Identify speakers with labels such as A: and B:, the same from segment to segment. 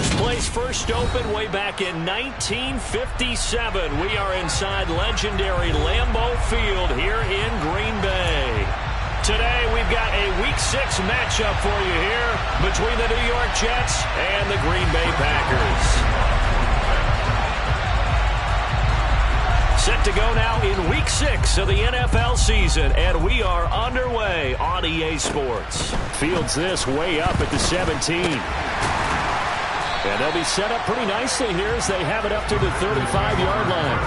A: This place first opened way back in 1957. We are inside legendary Lambeau Field here in Green Bay. Today we've got a Week 6 matchup for you here between the New York Jets and the Green Bay Packers. Set to go now in Week 6 of the NFL season, and we are underway on EA Sports. Fields this way up at the 17. And they'll be set up pretty nicely here as they have it up to the 35-yard line.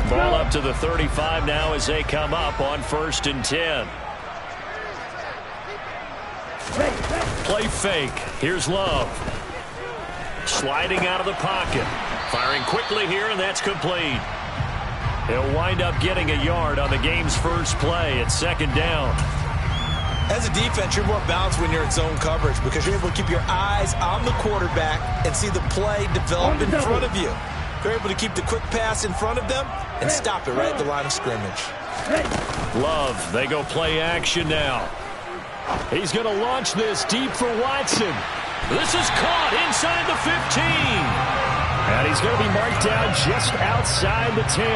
A: Ball up to the 35 now as they come up on 1st and 10. Play fake. Here's Love. Sliding out of the pocket. Firing quickly here, and that's complete. He'll wind up getting a yard on the game's first play at 2nd down.
B: As a defense, you're more balanced when you're in zone coverage because you're able to keep your eyes on the quarterback and see the play develop in front of you. They're able to keep the quick pass in front of them and stop it right at the line of scrimmage.
A: Love, they go play action now. He's going to launch this deep for Watson. This is caught inside the 15. And he's going to be marked down just outside the 10.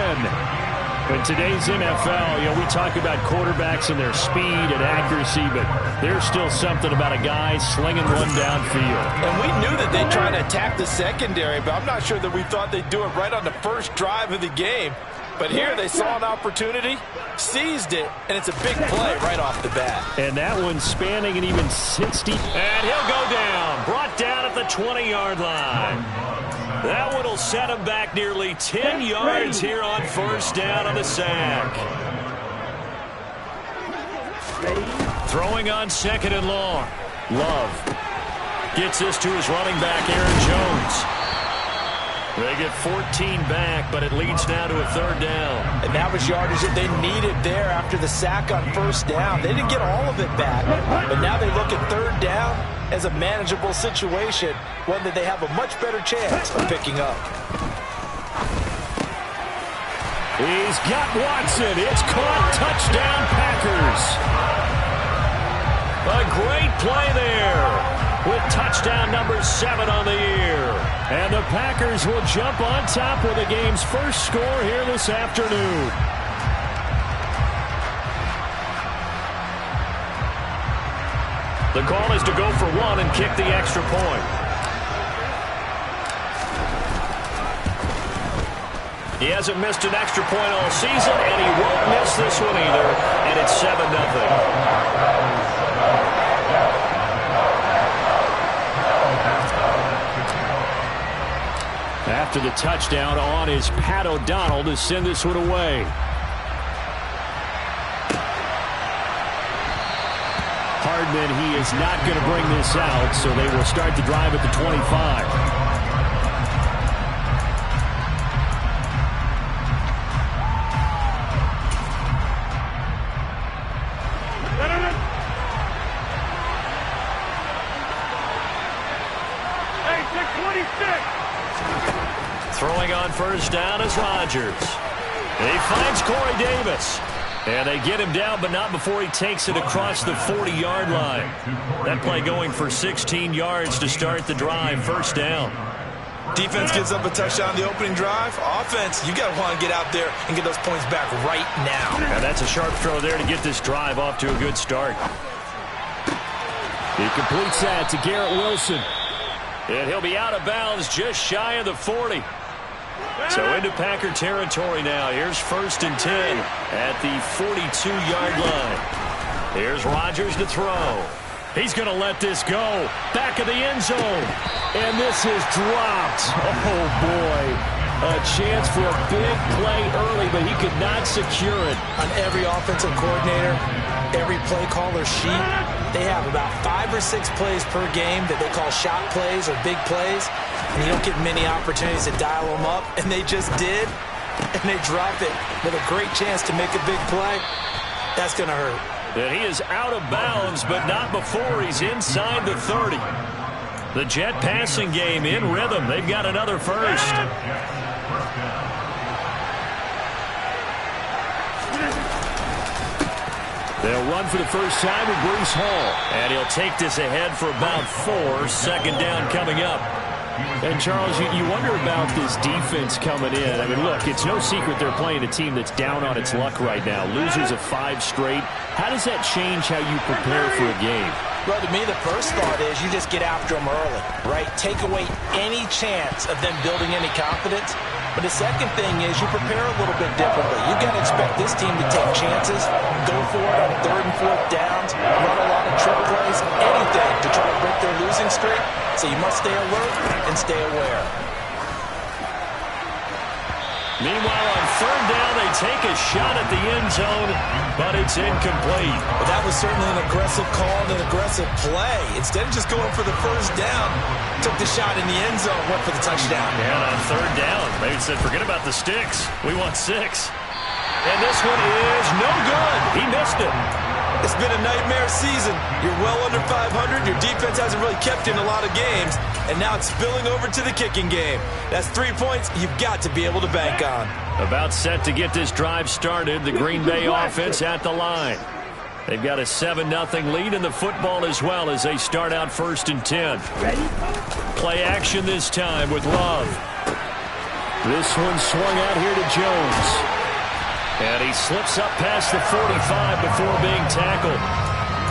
A: In today's NFL, we talk about quarterbacks and their speed and accuracy, but there's still something about a guy slinging one downfield.
B: And we knew that they'd try to attack the secondary, but I'm not sure that we thought they'd do it right on the first drive of the game. But here they saw an opportunity, seized it, and it's a big play right off the bat.
A: And that one spanning an even 60. And he'll go down, brought down at the 20-yard line. That one will set him back nearly 10 yards here on 1st down on the sack. Throwing on 2nd and long. Love gets this to his running back, Aaron Jones. They get 14 back, but it leads now to a 3rd down.
B: And that was yardage that they needed there after the sack on 1st down. They didn't get all of it back, but now they look at 3rd down as a manageable situation, one that they have a much better chance of picking up.
A: He's got Watson. It's caught. Touchdown, Packers. A great play there with touchdown number 7 on the year. And the Packers will jump on top with the game's first score here this afternoon. The call is to go for 1 and kick the extra point. He hasn't missed an extra point all season, and he won't miss this one either, and it's 7-0. After the touchdown, on is Pat O'Donnell to send this one away. Hardman, he is not going to bring this out, so they will start the drive at the 25. Throwing on 1st down is Rodgers. He finds Corey Davis. And they get him down, but not before he takes it across the 40-yard line. That play going for 16 yards to start the drive. 1st down.
B: Defense gives up a touchdown on the opening drive. Offense, you got to want to get out there and get those points back right now.
A: And that's a sharp throw there to get this drive off to a good start. He completes that to Garrett Wilson. And he'll be out of bounds just shy of the 40. So into Packer territory now. Here's 1st and 10 at the 42-yard line. Here's Rodgers to throw. He's going to let this go. Back of the end zone. And this is dropped. Oh, boy. A chance for a big play early, but he could not secure it.
B: On every offensive coordinator, every play caller sheet, they have about 5 or 6 plays per game that they call shot plays or big plays. And you don't get many opportunities to dial them up. And they just did. And they dropped it with a great chance to make a big play. That's going to hurt.
A: And he is out of bounds, but not before he's inside the 30. The Jet passing game in rhythm. They've got another first. They'll run for the first time with Breece Hall. And he'll take this ahead for about 4. Second down coming up. And, Charles, you wonder about this defense coming in. I mean, look, it's no secret they're playing a team that's down on its luck right now. Losers of 5 straight. How does that change how you prepare for a game?
B: Well, to me, the first thought is you just get after them early, right? Take away any chance of them building any confidence. But the second thing is you prepare a little bit differently. You got to expect this team to take chances, go for it on 3rd and 4th downs, run a lot of trick plays, anything to try to break their losing streak. So you must stay alert and stay aware.
A: Meanwhile, on 3rd down, they take a shot at the end zone, but it's incomplete.
B: Well, that was certainly an aggressive call and an aggressive play. Instead of just going for the first down, took the shot in the end zone, went for the touchdown.
A: And on 3rd down, they said, forget about the sticks. We want 6. And this one is no good. He missed it.
B: It's been a nightmare season. You're well under 500. Your defense hasn't really kept in a lot of games. And now it's spilling over to the kicking game. That's 3 points you've got to be able to bank on.
A: About set to get this drive started. The Green Bay offense at the line. They've got a 7-0 lead in the football as well as they start out 1st and 10. Play action this time with Love. This one swung out here to Jones. And he slips up past the 45 before being tackled.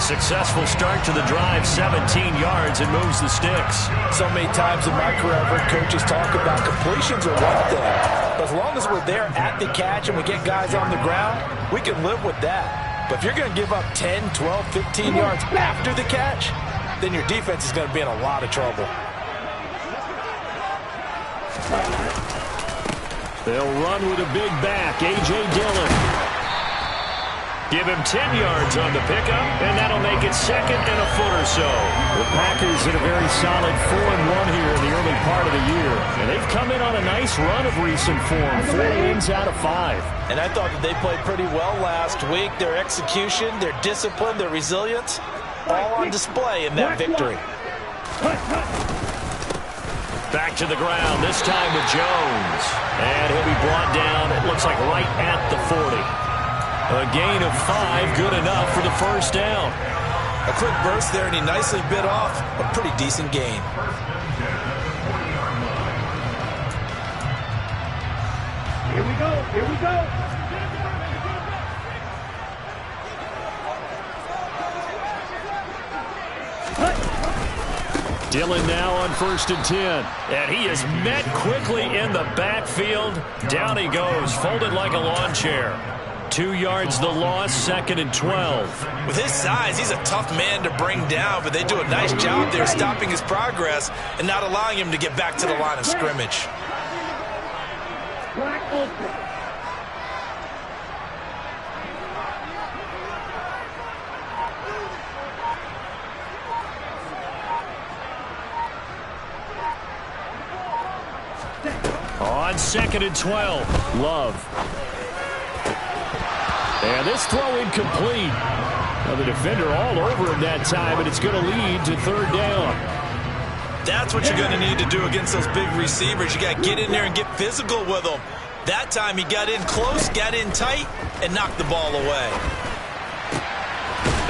A: Successful start to the drive, 17 yards, and moves the sticks.
B: So many times in my career, I've heard coaches talk about completions are one thing. But as long as we're there at the catch and we get guys on the ground, we can live with that. But if you're going to give up 10, 12, 15 yards after the catch, then your defense is going to be in a lot of trouble.
A: They'll run with a big back, A.J. Dillon. Give him 10 yards on the pickup, and that'll make it 2nd and a foot or so. The Packers in a very solid 4-1 here in the early part of the year. And they've come in on a nice run of recent form, 4 wins out of 5.
B: And I thought that they played pretty well last week. Their execution, their discipline, their resilience, all on display in that victory.
A: Back to the ground, this time with Jones. And he'll be brought down, it looks like right at the 40. A gain of 5, good enough for the first down.
B: A quick burst there, and he nicely bit off a pretty decent gain.
C: Here we go, here we go.
A: Dillon now on 1st and 10. And he is met quickly in the backfield. Down he goes, folded like a lawn chair. 2 yards the loss, 2nd and 12.
B: With his size, he's a tough man to bring down, but they do a nice job there stopping his progress and not allowing him to get back to the line of scrimmage.
A: On 2nd and 12, Love. And this throw incomplete. Now the defender all over him that time, and it's going to lead to 3rd down.
B: That's what you're going to need to do against those big receivers. You got to get in there and get physical with them. That time he got in close, got in tight, and knocked the ball away.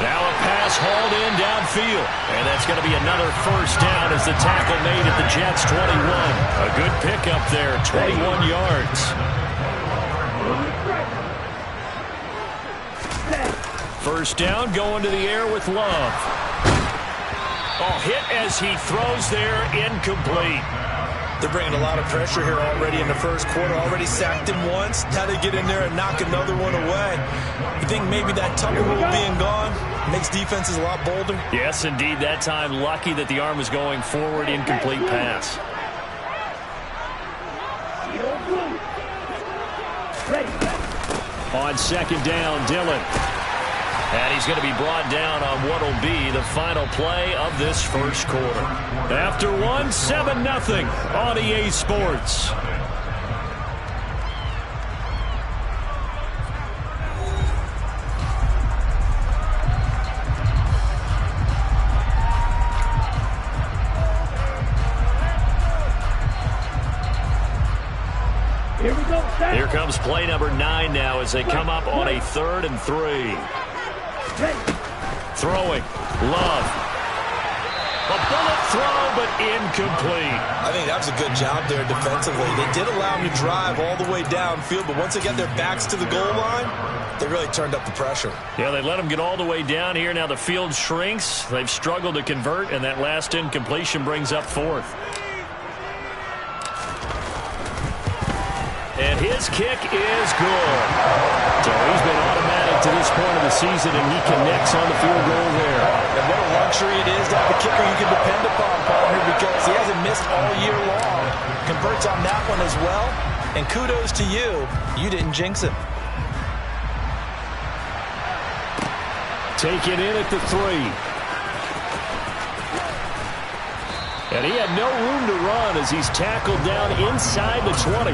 A: Now a pass hauled in downfield. And that's going to be another first down as the tackle made at the Jets' 21. A good pickup there, 21 yards. First down, going to the air with Love. Oh, hit as he throws there, incomplete.
B: They're bringing a lot of pressure here already in the first quarter. Already sacked him once. Now they get in there and knock another one away. You think maybe that Tucker rule being gone makes defenses a lot bolder?
A: Yes, indeed. That time, lucky that the arm was going forward, incomplete pass. On 2nd down, Dillon. And he's going to be brought down on what will be the final play of this first quarter. After one, 7-0 on EA Sports. Here comes play number 9 now as they come up on a 3rd and 3. Throwing. Love. A bullet throw, but incomplete.
B: I think that was a good job there defensively. They did allow him to drive all the way downfield, but once they got their backs to the goal line, they really turned up the pressure.
A: Yeah, they let him get all the way down here. Now the field shrinks. They've struggled to convert, and that last incompletion brings up 4th. And his kick is good. So he's been automatic to this point of the season, and he connects on the field goal there.
B: And what a luxury it is to have a kicker you can depend upon, partner, because he hasn't missed all year long. Converts on that one as well. And kudos to you. You didn't jinx him.
A: Taken in at the 3. And he had no room to run as he's tackled down inside the 20.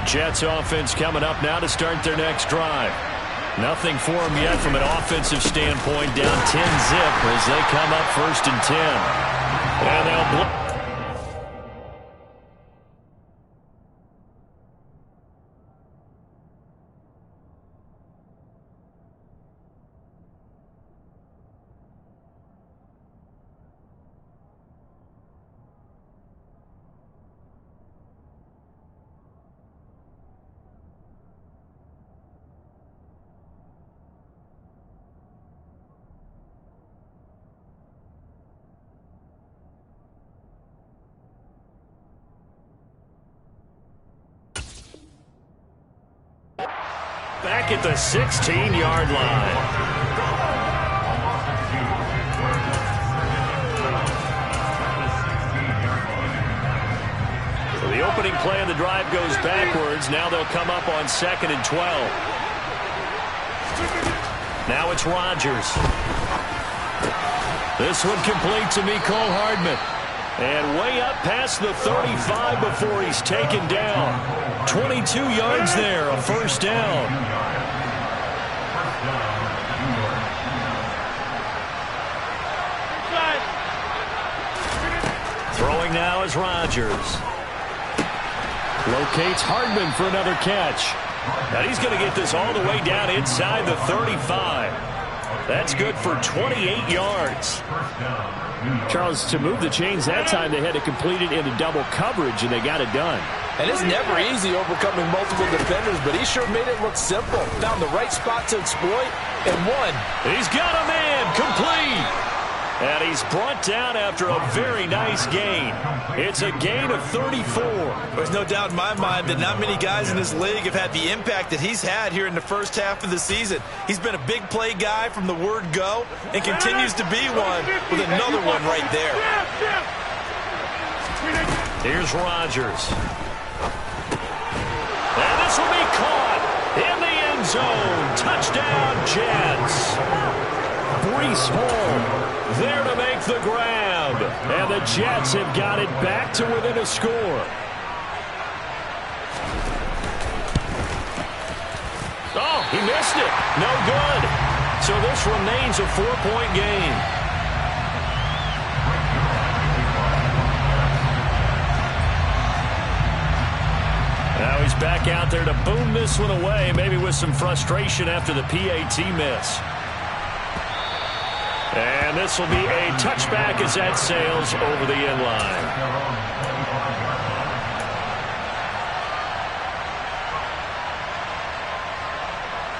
A: Jets offense coming up now to start their next drive. Nothing for them yet from an offensive standpoint. Down 10-zip as they come up 1st and 10. And they'll back at the 16-yard line. So the opening play of the drive goes backwards. Now they'll come up on 2nd and 12. Now it's Rodgers. This one complete to Mecole Hardman. And way up past the 35 before he's taken down. 22 yards there, a 1st down. Throwing now is Rodgers. Locates Hardman for another catch. And he's going to get this all the way down inside the 35. That's good for 28 yards. Charles, to move the chains that time, they had to complete it into double coverage, and they got it done.
B: And it's never easy overcoming multiple defenders, but he sure made it look simple. Found the right spot to exploit and won.
A: He's got a man complete. And he's brought down after a very nice gain. It's a gain of 34.
B: There's no doubt in my mind that not many guys in this league have had the impact that he's had here in the first half of the season. He's been a big play guy from the word go and continues to be one with another one right there.
A: Here's Rodgers. And this will be caught in the end zone. Touchdown, Jets. Breece Hall there to make the grab. And the Jets have got it back to within a score. Oh, he missed it. No good. So this remains a 4-point game. Now he's back out there to boom this one away, maybe with some frustration after the PAT miss. And this will be a touchback as that sails over the end line.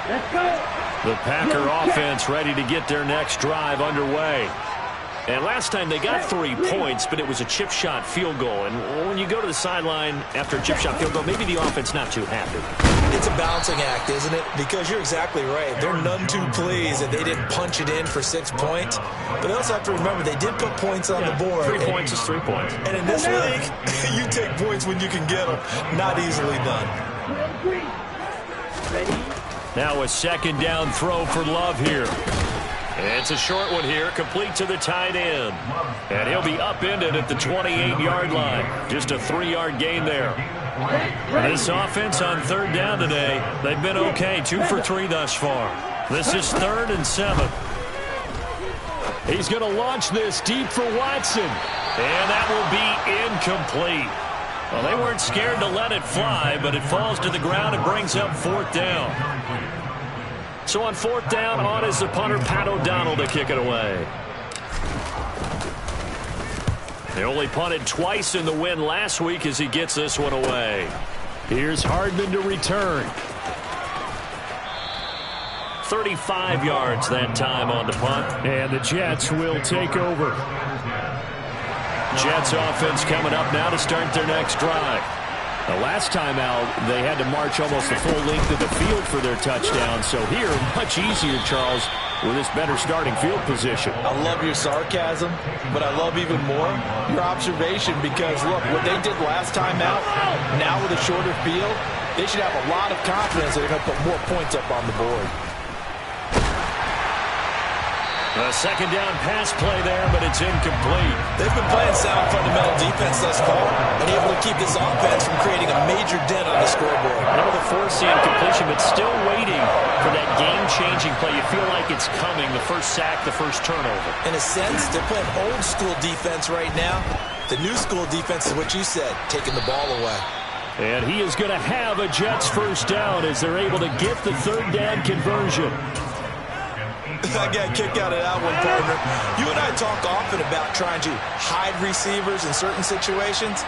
C: Let's go.
A: The Packer offense ready to get their next drive underway. And last time they got 3 points, but it was a chip shot field goal. And when you go to the sideline after a chip shot field goal, maybe the offense not too happy.
B: It's a balancing act, isn't it? Because you're exactly right. They're none too pleased that they didn't punch it in for 6 points. But they also have to remember they did put points on the board.
A: 3 points is 3 points.
B: And in this league, you take points when you can get them. Not easily done.
A: Now a 2nd down throw for Love here. It's a short one here, complete to the tight end. And he'll be upended at the 28-yard line. Just a 3-yard gain there. This offense on 3rd down today, they've been okay, 2 for 3 thus far. This is 3rd and 7. He's going to launch this deep for Watson. And that will be incomplete. Well, they weren't scared to let it fly, but it falls to the ground and brings up 4th down. So on 4th down, on is the punter, Pat O'Donnell, to kick it away. They only punted twice in the win last week as he gets this one away. Here's Hardman to return. 35 yards that time on the punt. And the Jets will take over. Jets offense coming up now to start their next drive. The last time out, they had to march almost the full length of the field for their touchdown. So here, much easier, Charles, with this better starting field position.
B: I love your sarcasm, but I love even more your observation because, look, what they did last time out, now with a shorter field, they should have a lot of confidence that they're going to put more points up on the board.
A: A second down pass play there, but it's incomplete.
B: They've been playing sound fundamental defense thus far and able to keep this offense from creating a major dent on the scoreboard.
A: Able to force the incompletion, but still waiting for that game-changing play. You feel like it's coming, the first sack, the first turnover.
B: In a sense, they're playing old-school defense right now. The new-school defense is what you said, taking the ball away.
A: And he is going to have a Jets first down as they're able to get the 3rd down conversion.
B: I got a kick out of that one, partner. You and I talk often about trying to hide receivers in certain situations,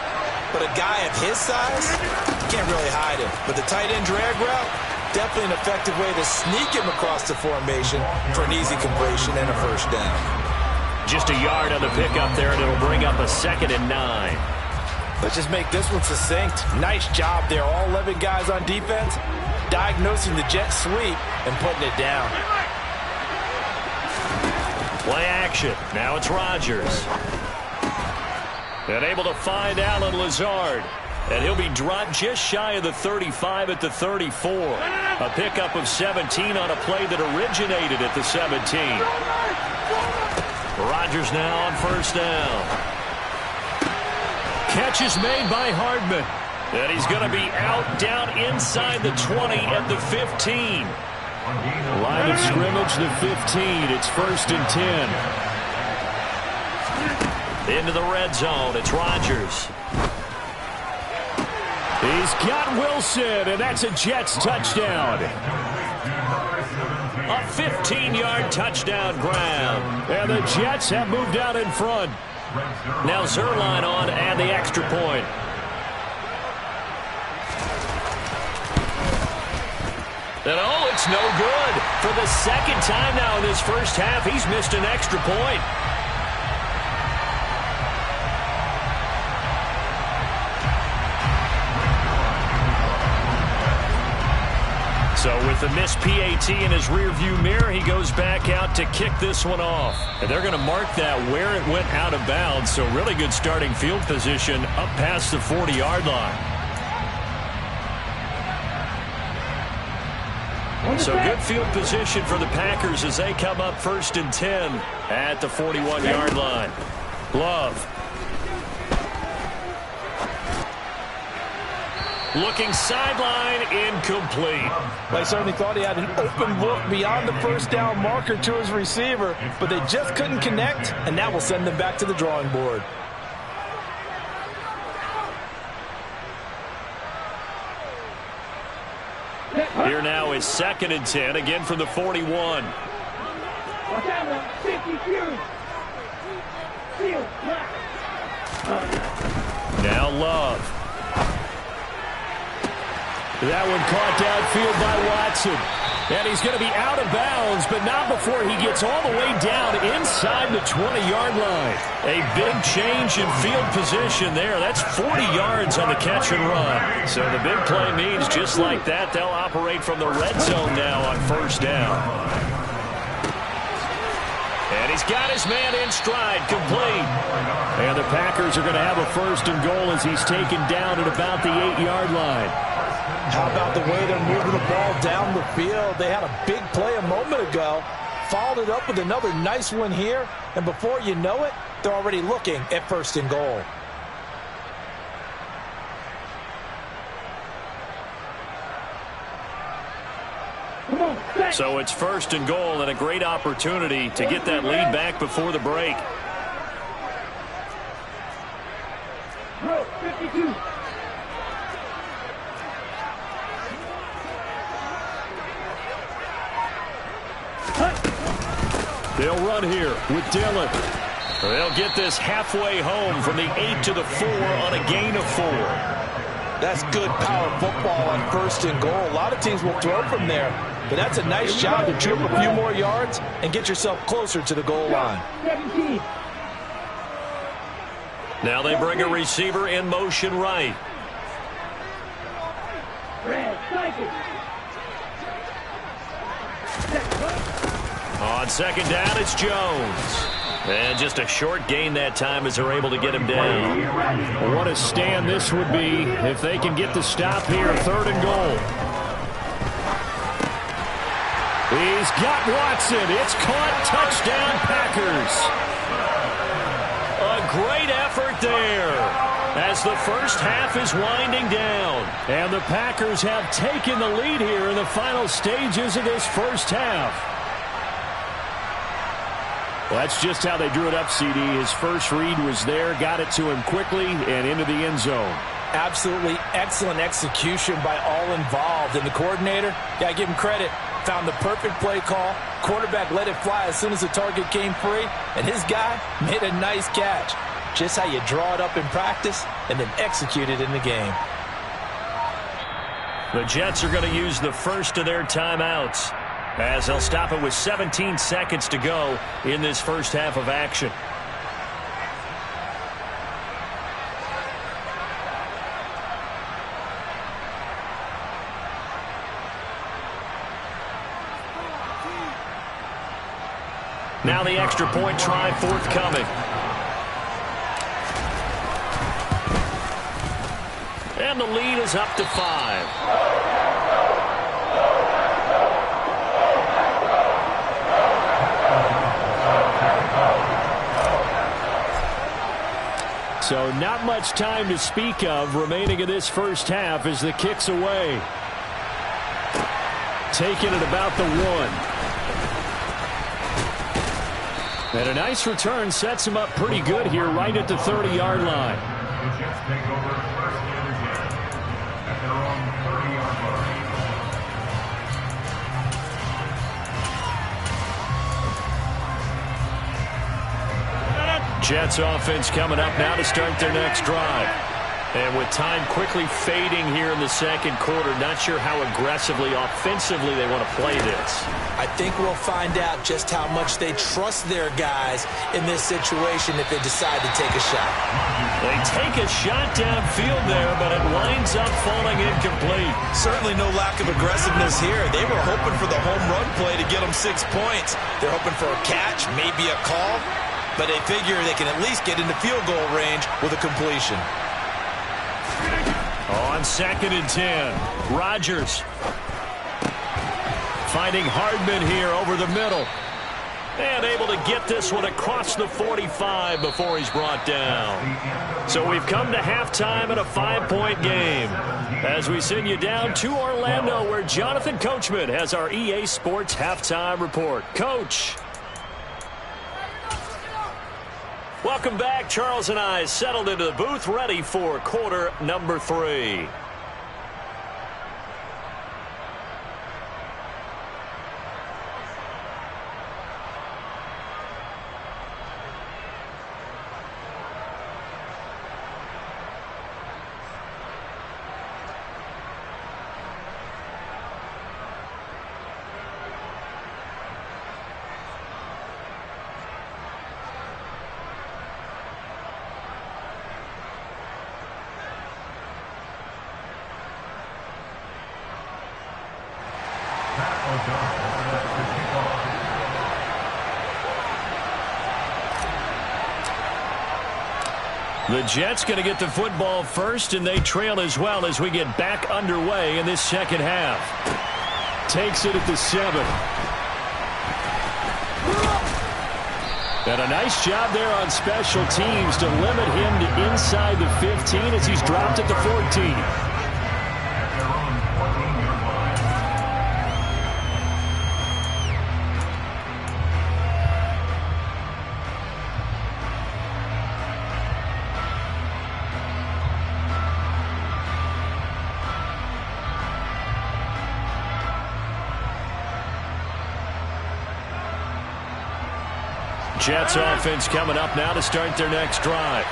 B: but a guy of his size, you can't really hide him. But the tight end drag route, definitely an effective way to sneak him across the formation for an easy completion and a first down.
A: Just a yard on the pickup there, and it'll bring up a 2nd and 9.
B: Let's just make this one succinct. Nice job there, all 11 guys on defense, diagnosing the jet sweep and putting it down.
A: Play action. Now it's Rodgers. And able to find Allen Lazard. And he'll be dropped just shy of the 35 at the 34. A pickup of 17 on a play that originated at the 17. Rodgers now on first down. Catch is made by Hardman. And he's going to be out down inside the 20 at the 15. Line of scrimmage, the 15. It's 1st and 10. Into the red zone. It's Rodgers. He's got Wilson, and that's a Jets touchdown. A 15-yard touchdown grab. And the Jets have moved out in front. Now Zerline on and the extra point. And oh, it's no good. For the second time now in this first half, he's missed an extra point. So with the missed PAT in his rearview mirror, he goes back out to kick this one off. And they're going to mark that where it went out of bounds. So really good starting field position up past the 40-yard line. So good field position for the Packers as they come up 1st and 10 at the 41-yard line. Love. Looking sideline, incomplete.
B: They certainly thought he had an open look beyond the first down marker to his receiver, but they just couldn't connect, and that will send them back to the drawing board.
A: Here now is 2nd and 10, again from the 41. Now Love. That one caught downfield by Watson. And he's going to be out of bounds, but not before he gets all the way down inside the 20-yard line. A big change in field position there. That's 40 yards on the catch and run. So the big play means just like that, they'll operate from the red zone now on first down. And he's got his man in stride, complete. And the Packers are going to have a 1st and goal as he's taken down at about the 8-yard line.
B: How about the way they're moving the ball down the field? They had a big play a moment ago, followed it up with another nice one here, and before you know it, they're already looking at 1st and goal.
C: Come on,
A: So it's first and goal and a great opportunity to get that lead back before the break.
C: Bro, 52.
A: They'll run here with Dillon. They'll get this halfway home from the 8 to the 4 on a gain of 4.
B: That's good power football on first and goal. A lot of teams will throw from there, but that's a nice job to trip a few more yards and get yourself closer to the goal line.
C: 17.
A: Now they bring a receiver in motion right.
C: Red, cycle.
A: On second down, it's Jones. And just a short gain that time as they're able to get him down. What a stand this would be if they can get the stop here, third and goal. He's got Watson. It's caught. Touchdown, Packers. A great effort there as the first half is winding down. And the Packers have taken the lead here in the final stages of this first half. Well, that's just how they drew it up, CD. His first read was there, got it to him quickly, and into the end zone.
B: Absolutely excellent execution by all involved. And the coordinator, got to give him credit, found the perfect play call. Quarterback let it fly as soon as the target came free, and his guy made a nice catch. Just how you draw it up in practice and then execute it in the game.
A: The Jets are going to use the first of their timeouts, as they'll stop it with 17 seconds to go in this first half of action. Now the extra point try forthcoming. And the lead is up to 5. So not much time to speak of remaining in this first half as the kick's away. Taking it about the 1. And a nice return sets him up pretty good here right at the 30-yard line. Jets offense coming up now to start their next drive. And with time quickly fading here in the second quarter, not sure how aggressively, offensively they want to play this.
B: I think we'll find out just how much they trust their guys in this situation if they decide to take a shot.
A: They take a shot downfield there, but it winds up falling incomplete.
B: Certainly no lack of aggressiveness here. They were hoping for the home run play to get them 6 points. They're hoping for a catch, maybe a call, but they figure they can at least get into field goal range with a completion.
A: On second and 10, Rodgers finding Hardman here over the middle. And able to get this one across the 45 before he's brought down. So we've come to halftime in a 5-point game as we send you down to Orlando, where Jonathan Coachman has our EA Sports halftime report. Coach. Welcome back. Charles and I settled into the booth, ready for quarter number 3. The Jets going to get the football first, and they trail as well as we get back underway in this second half. Takes it at the 7. And a nice job there on special teams to limit him to inside the 15 as he's dropped at the 14. Jets offense coming up now to start their next drive.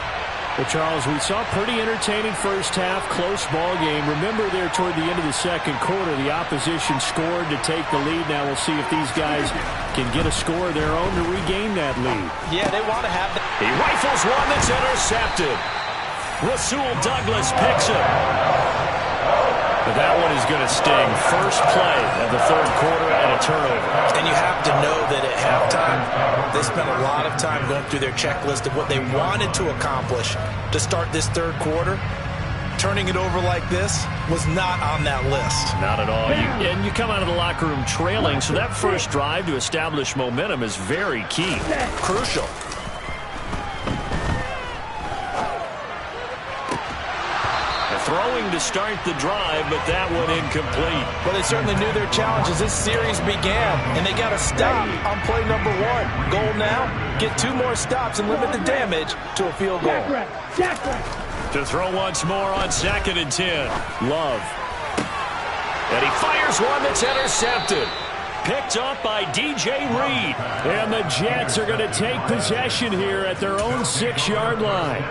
D: Well, Charles, we saw a pretty entertaining first half, close ball game. Remember there toward the end of the second quarter, the opposition scored to take the lead. Now we'll see if these guys can get a score of their own to regain that lead.
B: Yeah, they want to have that.
A: He rifles one that's intercepted. Rasul Douglas picks it. But that one is going to sting. First play of the third quarter and a turnover.
B: And you have to know that at halftime, they spent a lot of time going through their checklist of what they wanted to accomplish to start this third quarter. Turning it over like this was not on that list.
A: Not at all. And you come out of the locker room trailing, so that first drive to establish momentum is very key.
B: Crucial.
A: Throwing to start the drive, but that one incomplete.
B: Well, they certainly knew their challenge as this series began, and they got to stop on play number one. Goal now, get 2 more stops and limit the damage to a field goal.
A: To throw once more on 2nd and 10. Love. And he fires one that's intercepted. Picked up by DJ Reed.
D: And the Jets are going to take possession here at their own 6-yard line.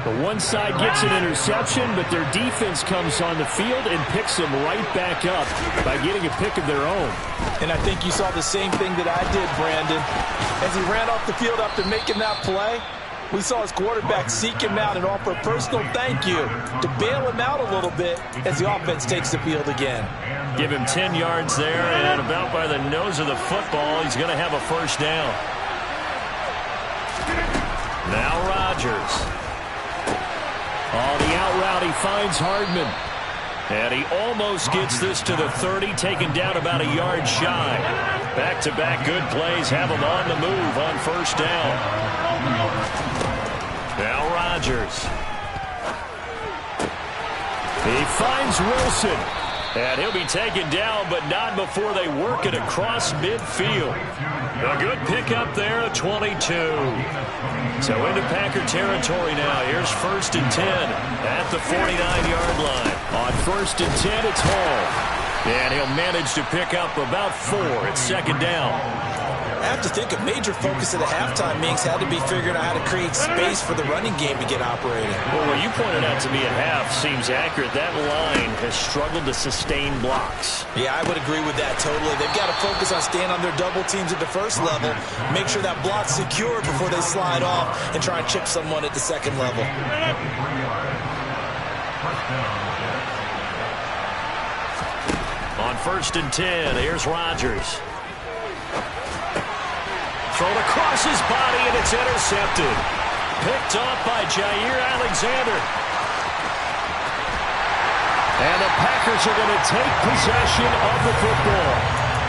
D: The one side gets an interception, but their defense comes on the field and picks them right back up by getting a pick of their own.
B: And I think you saw the same thing that I did, Brandon. As he ran off the field after making that play, we saw his quarterback seek him out and offer a personal thank you to bail him out a little bit as the offense takes the field again.
A: Give him 10 yards there, and about by the nose of the football, he's going to have a first down. Now Rodgers. On the out route, he finds Hardman. And he almost gets this to the 30, taken down about a yard shy. Back-to-back good plays have him on the move on first down. Now Rodgers. He finds Wilson. And he'll be taken down, but not before they work it across midfield. A good pickup there at 22. So into Packer territory now. Here's 1st and 10 at the 49-yard line. On 1st and 10, it's Hall. And he'll manage to pick up about 4 at 2nd down.
B: I have to think a major focus of the halftime meetings had to be figuring out how to create space for the running game to get operating.
A: Well, what you pointed out to me at half seems accurate. That line has struggled to sustain blocks.
B: Yeah, I would agree with that totally. They've got to focus on staying on their double teams at the first level, make sure that block's secure before they slide off and try and chip someone at the second level.
A: On 1st and 10, here's Rodgers. Thrown across his body, and it's intercepted. Picked up by Jair Alexander. And the Packers are going to take possession of the football.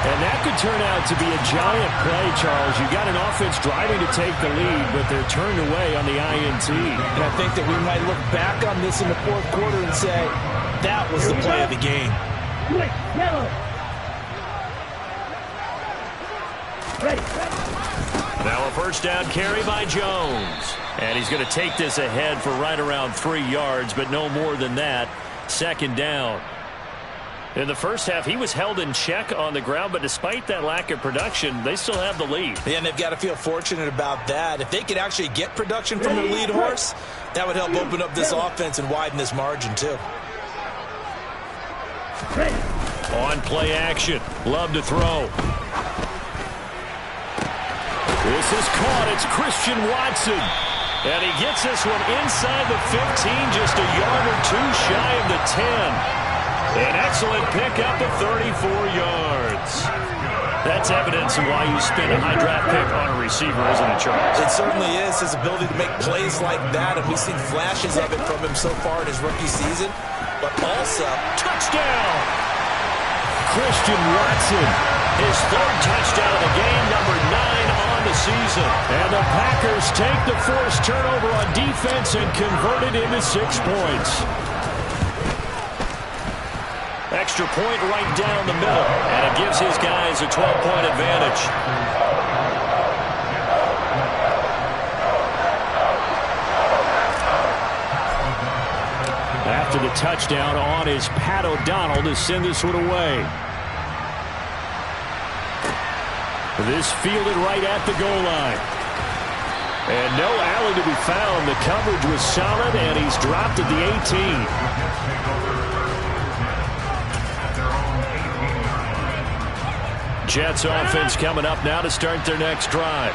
A: And that could turn out to be a giant play, Charles. You got an offense driving to take the lead, but they're turned away on the INT.
B: And I think that we might look back on this in the fourth quarter and say, that was the play of the game.
C: Yellow. Ready.
A: Now a first down carry by Jones. And he's going to take this ahead for right around 3 yards, but no more than that. 2nd down. In the first half, he was held in check on the ground, but despite that lack of production, they still have the lead.
B: Yeah, and they've got to feel fortunate about that. If they could actually get production from their lead horse, that would help open up this offense and widen this margin, too.
A: On play action. Love to throw. This is caught. It's Christian Watson. And he gets this one inside the 15, just a yard or 2 shy of the 10. An excellent pickup of 34 yards. That's evidence of why you spend a high draft pick on a receiver, isn't it, Charles?
B: It certainly is. His ability to make plays like that, and we've seen flashes of it from him so far in his rookie season. But also,
A: touchdown! Christian Watson, his 3rd touchdown of the game, number 9 on the season. And the Packers take the forced turnover on defense and convert it into 6 points. Extra point right down the middle, and it gives his guys a 12-point advantage. After the touchdown on is Pat O'Donnell to send this one away. This fielded right at the goal line. And no alley to be found. The coverage was solid, and he's dropped at the 18. Jets offense coming up now to start their next drive.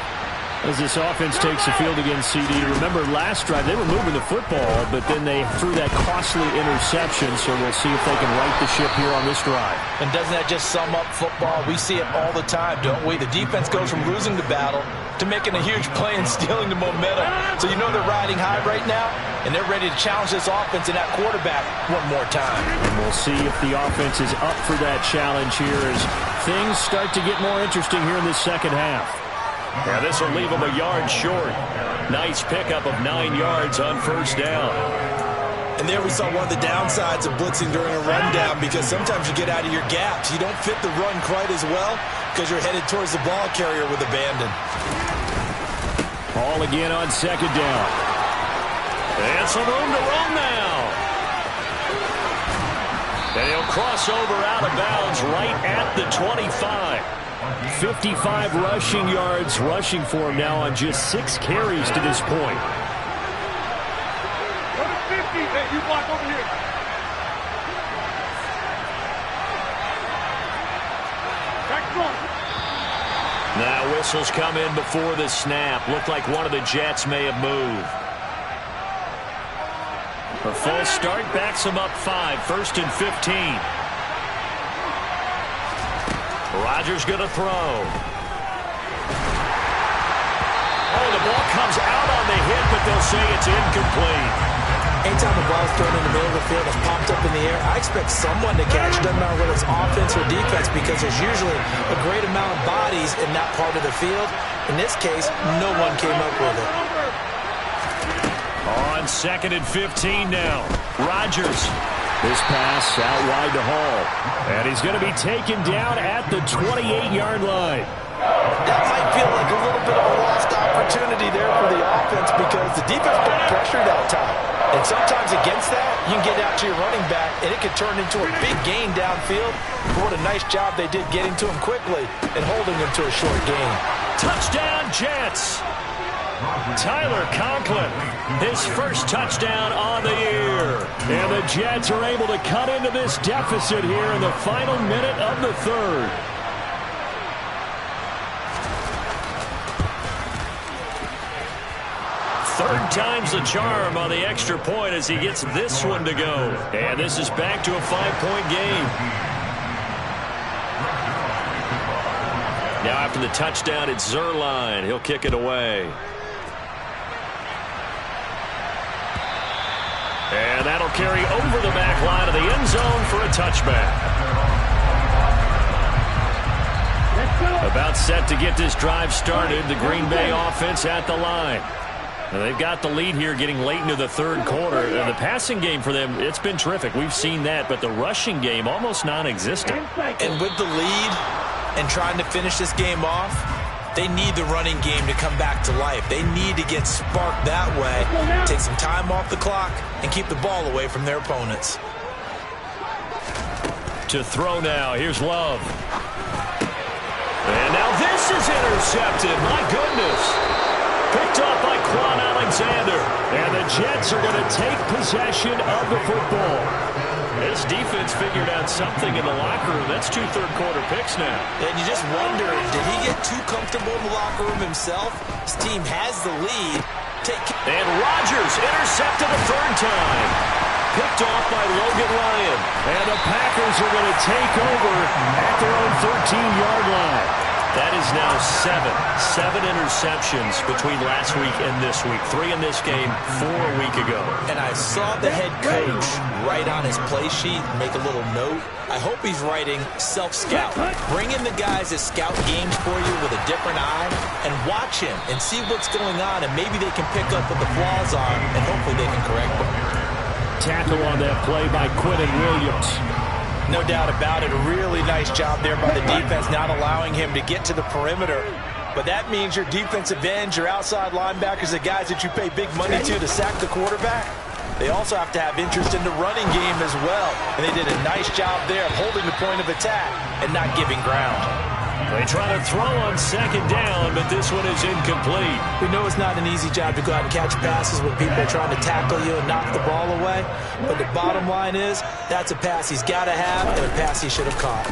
A: As this offense takes the field against CD, remember last drive they were moving the football, but then they threw that costly interception, so we'll see if they can right the ship here on this drive.
B: And doesn't that just sum up football? We see it all the time, don't we? The defense goes from losing the battle to making a huge play and stealing the momentum. So you know they're riding high right now, and they're ready to challenge this offense and that quarterback one more time.
D: And we'll see if the offense is up for that challenge here as things start to get more interesting here in this second half.
A: Now this will leave him a yard short. Nice pickup of 9 yards on first down.
B: And there we saw one of the downsides of blitzing during a rundown, because sometimes you get out of your gaps. You don't fit the run quite as well because you're headed towards the ball carrier with abandon.
A: Ball again on second down. And some room to run now. And he'll cross over out of bounds right at the 25. 55 rushing yards rushing for him now on just 6 carries to this point.
C: Number 50, hey, you block over here. Back front.
A: Now whistles come in before the snap. Looked like one of the Jets may have moved. A full start backs him up 5, 1st and 15. Rodgers going to throw. Oh, the ball comes out on the hit, but they'll say it's incomplete.
B: Anytime the ball's thrown in the middle of the field, it's popped up in the air, I expect someone to catch. Doesn't matter whether it's offense or defense, because there's usually a great amount of bodies in that part of the field. In this case, no one came up with it.
A: On 2nd and 15 now. Rodgers.
D: This pass out wide to Hall. And he's going to be taken down at the 28-yard line.
B: That might feel like a little bit of a lost opportunity there for the offense, because the defense put pressure that time. And sometimes against that, you can get out to your running back, and it can turn into a big gain downfield. But what a nice job they did getting to him quickly and holding him to a short gain.
A: Touchdown, Jets. Tyler Conklin, his first touchdown on the year. And the Jets are able to cut into this deficit here in the final minute of the third. Third time's the charm on the extra point as he gets this one to go. And this is back to a 5-point game. Now after the touchdown, it's Zerline. He'll kick it away. And that'll carry over the back line of the end zone for a touchback. About set to get this drive started. The Green Bay offense at the line. Now they've got the lead here getting late into the third quarter. And the passing game for them, it's been terrific. We've seen that. But the rushing game, almost non-existent.
B: And with the lead and trying to finish this game off, they need the running game to come back to life. They need to get sparked that way, take some time off the clock, and keep the ball away from their opponents.
A: To throw now, here's Love. And now this is intercepted. My goodness. Picked off by Quan Alexander. And the Jets are going to take possession of the football. This defense figured out something in the locker room. That's 2 third-quarter picks now.
B: And you just wonder, did he get too comfortable in the locker room himself? His team has the lead.
A: And Rodgers intercepted a third time. Picked off by Logan Ryan. And the Packers are going to take over at their own 13-yard line. That is now 7 interceptions between last week and this week. 3 in this game, 4 a week ago.
B: And I saw the head coach write on his play sheet, make a little note. I hope he's writing self-scout. Bring in the guys that scout games for you with a different eye and watch him and see what's going on, and maybe they can pick up what the flaws are, and hopefully they can correct them.
D: Tackle on that play by Quinnen Williams.
B: No doubt about it. A really nice job there by the defense, not allowing him to get to the perimeter. But that means your defensive ends, your outside linebackers, the guys that you pay big money to sack the quarterback, they also have to have interest in the running game as well. And they did a nice job there of holding the point of attack and not giving ground.
A: They try to throw on second down, but this one is incomplete.
B: We know it's not an easy job to go out and catch passes when people are trying to tackle you and knock the ball away. But the bottom line is, that's a pass he's got to have and a pass he should have caught.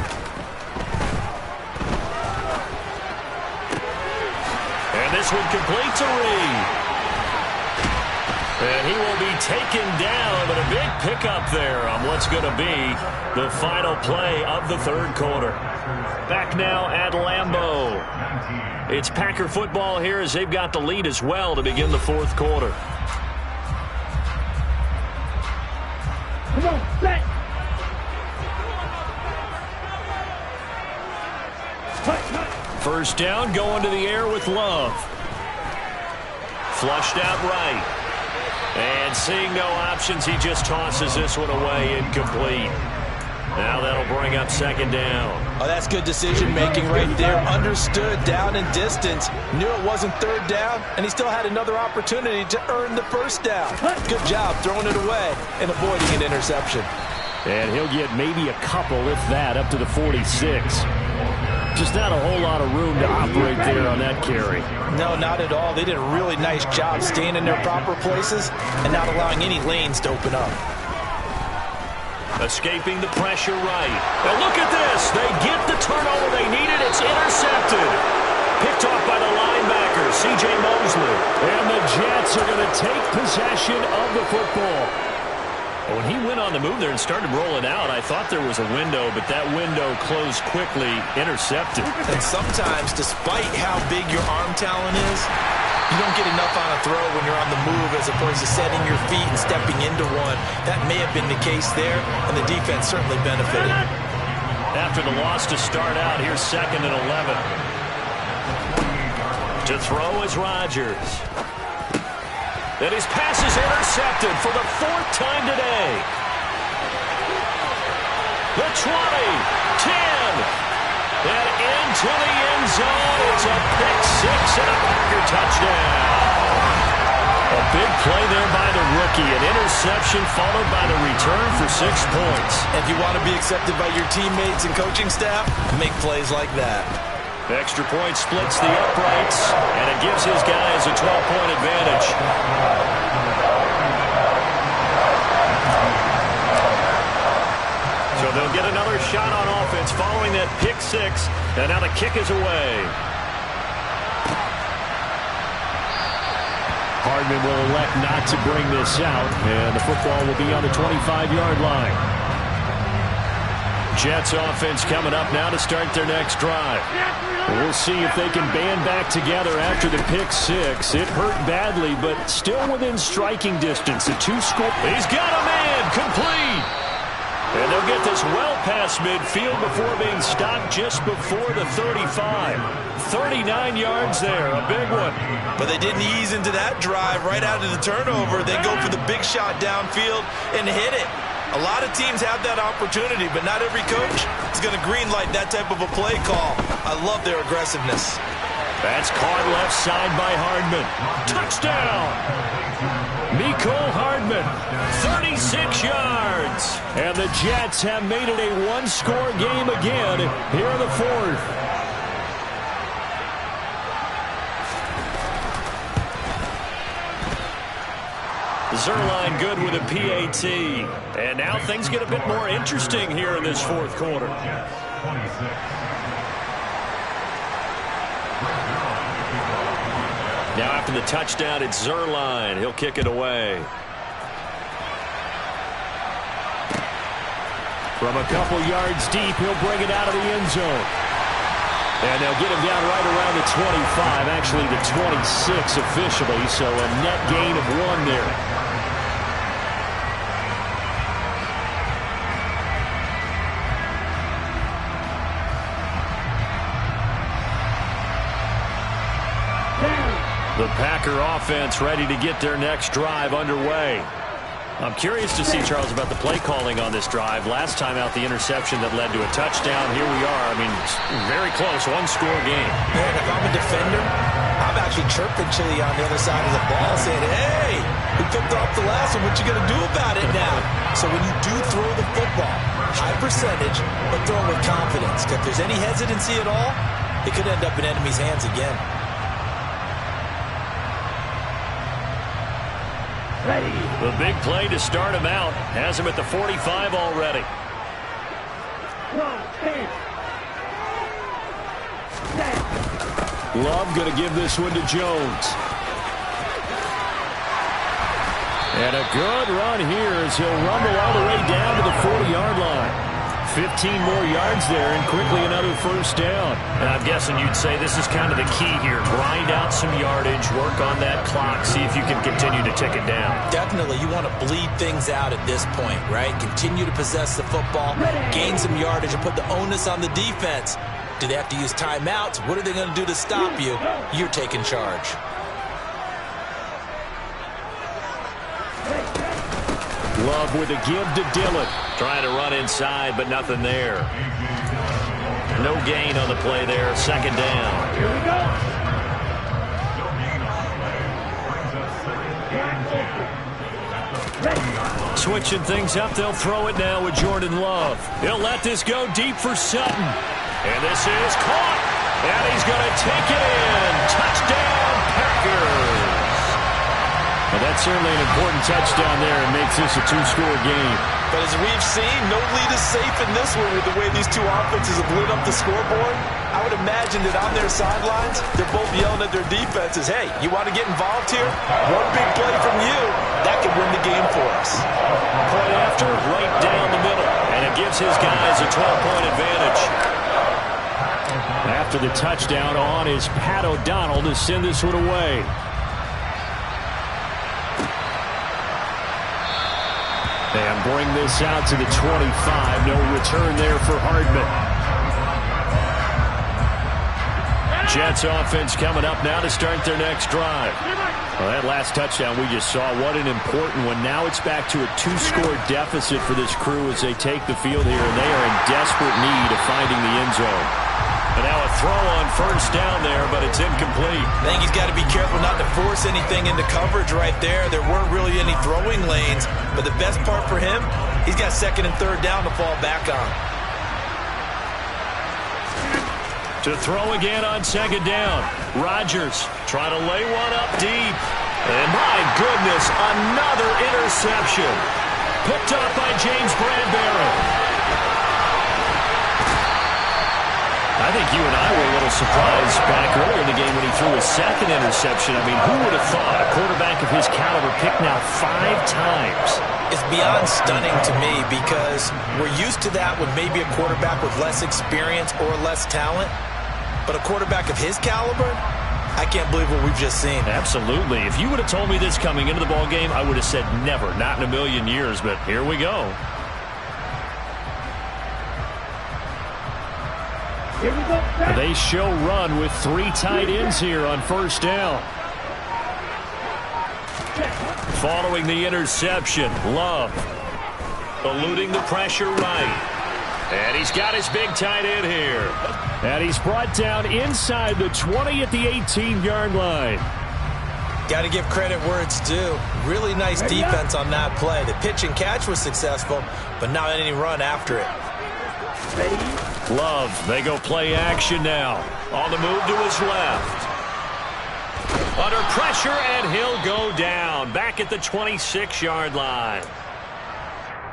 A: And this one complete to Reed. And he will be taken down, but a big pickup there on what's going to be the final play of the third quarter. Back now at Lambeau. It's Packer football here as they've got the lead as well to begin the fourth quarter.
C: Come on, set.
A: First down, going to the air with Love. Flushed out right. And seeing no options, he just tosses this one away, incomplete. Now that'll bring up second down.
B: Oh, that's good decision-making right there. Understood down and distance. Knew it wasn't third down, and he still had another opportunity to earn the first down. Good job throwing it away and avoiding an interception.
D: And he'll get maybe a couple, if that, up to the 46. Just not a whole lot of room to operate there on that carry.
B: No, not at all. They did a really nice job staying in their proper places and not allowing any lanes to open up.
A: Escaping the pressure right. Now look at this. They get the turnover they needed. It's intercepted. Picked off by the linebacker, C.J. Mosley.
D: And the Jets are going to take possession of the football.
A: When he went on the move there and started rolling out, I thought there was a window, but that window closed quickly, intercepted.
B: And sometimes, despite how big your arm talent is, you don't get enough on a throw when you're on the move as opposed to setting your feet and stepping into one. That may have been the case there, and the defense certainly benefited.
A: After the loss to start out, here's 2nd and 11. To throw is Rodgers. And his pass is intercepted for the 4th time today. The 20, 10, and into the end zone. It's a pick six and a Packer touchdown. A big play there by the rookie. An interception followed by the return for 6 points.
B: If you want to be accepted by your teammates and coaching staff, make plays like that.
A: The extra point splits the uprights, and it gives his guys a 12-point advantage. So they'll get another shot on offense following that pick six, and now the kick is away.
D: Hardman will elect not to bring this out, and the football will be on the 25-yard line.
A: Jets offense coming up now to start their next drive.
D: We'll see if they can band back together after the pick six. It hurt badly, but still within striking distance. A 2-score.
A: He's got a man complete. And they'll get this well past midfield before being stopped just before the 35. 39 yards there, a big one.
B: But they didn't ease into that drive right out of the turnover. They go for the big shot downfield and hit it. A lot of teams have that opportunity, but not every coach is going to greenlight that type of a play call. I love their aggressiveness.
A: That's caught left side by Hardman. Touchdown!
D: Mecole Hardman.
A: 36 yards.
D: And the Jets have made it a one-score game again here in the fourth.
A: Zuerlein good with a PAT. And now things get a bit more interesting here in this fourth quarter. Now after the touchdown, it's Zuerlein. He'll kick it away.
D: From a couple yards deep, he'll bring it out of the end zone. And they'll get him down right around the 25, actually the 26 officially, so a net gain of 1 there.
A: The Packer offense ready to get their next drive underway. I'm curious to see, Charles, about the play calling on this drive. Last time out, the interception that led to a touchdown. Here we are. I mean, very close, one-score game.
B: Man, if I'm a defender, I'm actually chirping Chili on the other side of the ball saying, hey, we picked off the last one. What you going to do about it now? So when you do throw the football, high percentage, but throw it with confidence. If there's any hesitancy at all, it could end up in enemy's hands again.
C: Ready.
A: The big play to start him out has him at the 45 already.
D: Love going to give this one to Jones. And a good run here as he'll rumble all the way down to the 40-yard line. 15 more yards there and quickly another first down.
A: And I'm guessing you'd say this is kind of the key here. Grind out some yardage, work on that clock, see if you can continue to tick it down.
B: Definitely, you want to bleed things out at this point, right? Continue to possess the football, gain some yardage, and put the onus on the defense. Do they have to use timeouts? What are they going to do to stop you? You're taking charge.
D: Love with a give to Dillon.
A: Trying to run inside, but nothing there. No gain on the play there. Second down.
C: Here we go.
A: Switching things up, they'll throw it now with Jordan Love. He'll let this go deep for Sutton. And this is caught. And he's going to take it in. Touchdown, Packers.
D: Well, that's certainly an important touchdown there and makes this a two-score game.
B: But as we've seen, no lead is safe in this one with the way these two offenses have lit up the scoreboard. I would imagine that on their sidelines, they're both yelling at their defenses, hey, you want to get involved here? One big play from you, that could win the game for us.
A: Point after, right down the middle. And it gives his guys a 12-point advantage.
D: After the touchdown on is Pat O'Donnell to send this one away. And bring this out to the 25. No return there for Hardman.
A: Jets offense coming up now to start their next drive.
D: Well, that last touchdown we just saw, what an important one. Now it's back to a two-score deficit for this crew as they take the field here, and they are in desperate need of finding the end zone.
A: And now a throw on first down there, but it's incomplete.
B: I think he's got to be careful not to force anything into coverage right there. There weren't really any throwing lanes, but the best part for him, he's got second and third down to fall back on.
A: To throw again on second down. Rodgers trying to lay one up deep. And my goodness, another interception. Picked up by James Bradbury. I think you and I were a little surprised back earlier in the game when he threw his second interception. I mean, who would have thought a quarterback of his caliber picked now 5 times?
B: It's beyond stunning to me because we're used to that with maybe a quarterback with less experience or less talent. But a quarterback of his caliber, I can't believe what we've just seen.
A: Absolutely. If you would have told me this coming into the ballgame, I would have said never, not in a million years. But here we go.
C: Here we go.
D: They show run with 3 tight ends here on first down.
A: Following the interception, Love eluding the pressure right. And he's got his big tight end here.
D: And he's brought down inside the 20 at the 18-yard line.
B: Got to give credit where it's due. Really nice defense on that play. The pitch and catch was successful, but not any run after it.
A: Love, they go play action now. On the move to his left. Under pressure, and he'll go down. Back at the 26-yard line.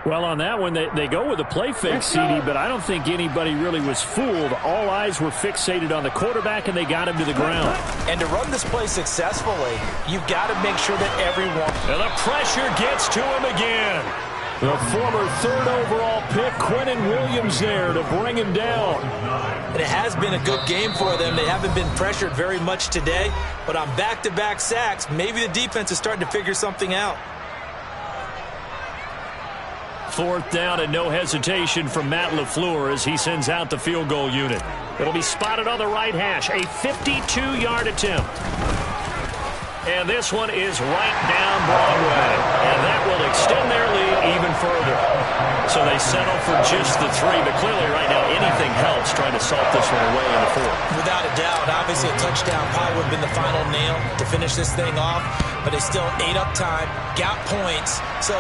D: Well, on that one, they go with a play fake, CD, but I don't think anybody really was fooled. All eyes were fixated on the quarterback, and they got him to the ground.
B: And to run this play successfully, you've got to make sure that everyone...
A: And the pressure gets to him again.
D: The former 3rd overall pick, Quentin Williams, there to bring him down.
B: And it has been a good game for them. They haven't been pressured very much today, but on back-to-back sacks, maybe the defense is starting to figure something out.
A: 4th down and no hesitation from Matt LaFleur as he sends out the field goal unit. It'll be spotted on the right hash, a 52-yard attempt. And this one is right down Broadway. And that will extend their lead even further. So they settle for just the 3, but clearly right now anything helps trying to salt this one away in the 4th.
B: Without a doubt, obviously a touchdown probably would have been the final nail to finish this thing off, but they still ate up time, got points. So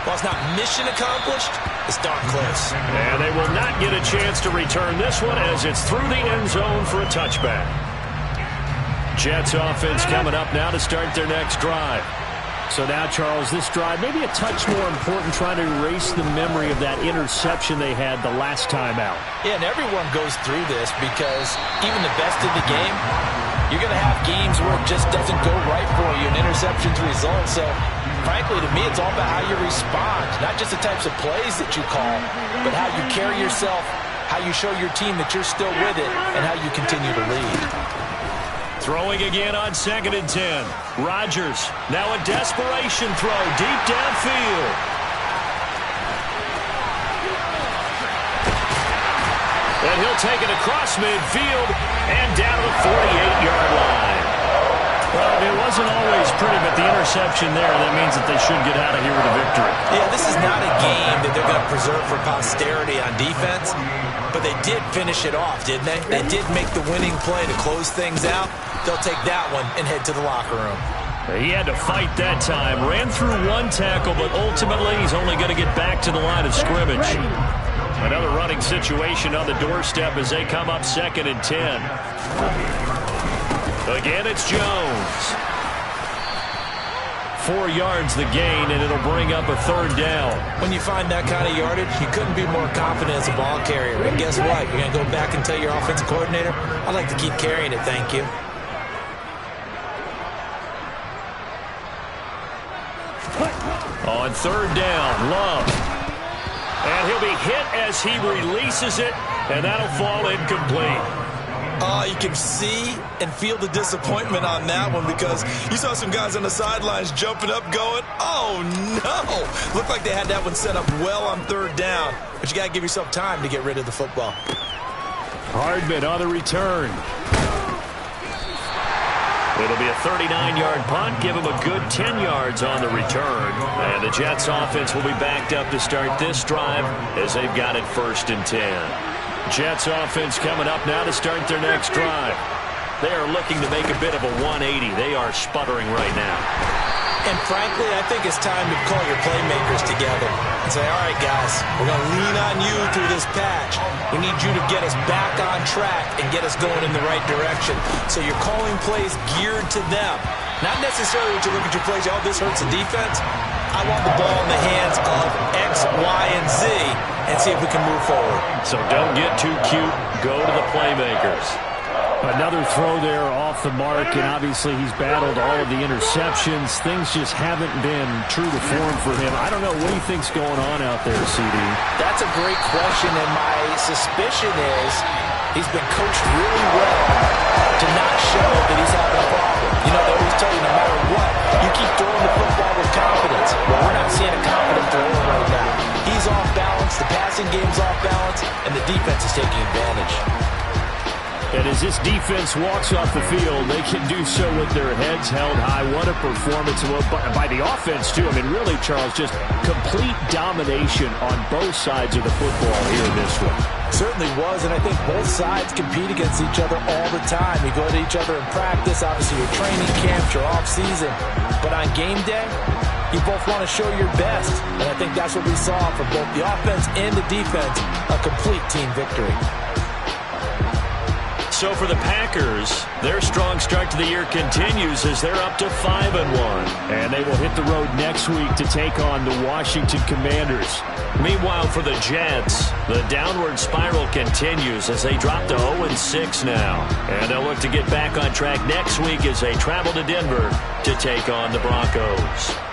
B: while it's not mission accomplished, It's darn close.
A: And they will not get a chance to return this one as it's through the end zone for a touchback. Jets offense coming up now to start their next drive.
D: So now, Charles, this drive maybe a touch more important, trying to erase the memory of that interception they had the last time out.
B: Yeah, and everyone goes through this because even the best in the game, you're going to have games where it just doesn't go right for you, and interceptions result. So, frankly, to me, it's all about how you respond, not just the types of plays that you call, but how you carry yourself, how you show your team that you're still with it, and how you continue to lead.
A: Throwing again on 2nd and 10. Rodgers, now a desperation throw deep downfield. And he'll take it across midfield and down to the 48-yard line. Well, it wasn't always pretty, but the interception there, that means that they should get out of here with a victory.
B: Yeah, this is not a game that they're going to preserve for posterity on defense, but they did finish it off, didn't they? They did make the winning play to close things out. They'll take that one and head to the locker room.
A: He had to fight that time. Ran through one tackle, but ultimately he's only going to get back to the line of scrimmage. Another running situation on the doorstep as they come up 2nd and 10. Again, it's Jones. 4 yards the gain, and it'll bring up a 3rd down.
B: When you find that kind of yardage, you couldn't be more confident as a ball carrier. And guess what? You're going to go back and tell your offensive coordinator, I'd like to keep carrying it, thank you.
A: On 3rd down, Love. And he'll be hit as he releases it, and that'll fall incomplete.
B: You can see and feel the disappointment on that one because you saw some guys on the sidelines jumping up going, oh, no. Looked like they had that one set up well on 3rd down, but you got to give yourself time to get rid of the football.
A: Hardman on the return. It'll be a 39-yard punt. Give him a good 10 yards on the return. And the Jets offense will be backed up to start this drive as they've got it 1st and 10. Jets offense coming up now to start their next drive. They are looking to make a bit of a 180. They are sputtering right now.
B: And frankly, I think it's time to call your playmakers together and say, all right, guys, we're going to lean on you through this patch. We need you to get us back on track and get us going in the right direction. So you're calling plays geared to them. Not necessarily when you look at your plays, oh, this hurts the defense. I want the ball in the hands of X, Y, and Z and see if we can move forward.
A: So don't get too cute. Go to the playmakers.
D: Another throw there off the mark, and obviously he's battled all of the interceptions. Things just haven't been true to form for him. I don't know. What do you think's going on out there, CD?
B: That's a great question, and my suspicion is he's been coached really well to not show that he's having a problem. You know, they always tell you no matter what, you keep throwing the football with confidence. Well, we're not seeing a confident thrower right now. He's off balance, the passing game's off balance, and the defense is taking advantage.
D: And as this defense walks off the field, they can do so with their heads held high. What a performance by the offense, too. I mean, really, Charles, just complete domination on both sides of the football here in this one.
B: Certainly was, and I think both sides compete against each other all the time. You go to each other in practice, obviously your training camps, your off-season. But on game day, you both want to show your best. And I think that's what we saw from both the offense and the defense, a complete team victory.
A: So for the Packers, their strong start to the year continues as they're up to 5-1.
D: And they will hit the road next week to take on the Washington Commanders.
A: Meanwhile, for the Jets, the downward spiral continues as they drop to 0-6 now. And they'll look to get back on track next week as they travel to Denver to take on the Broncos.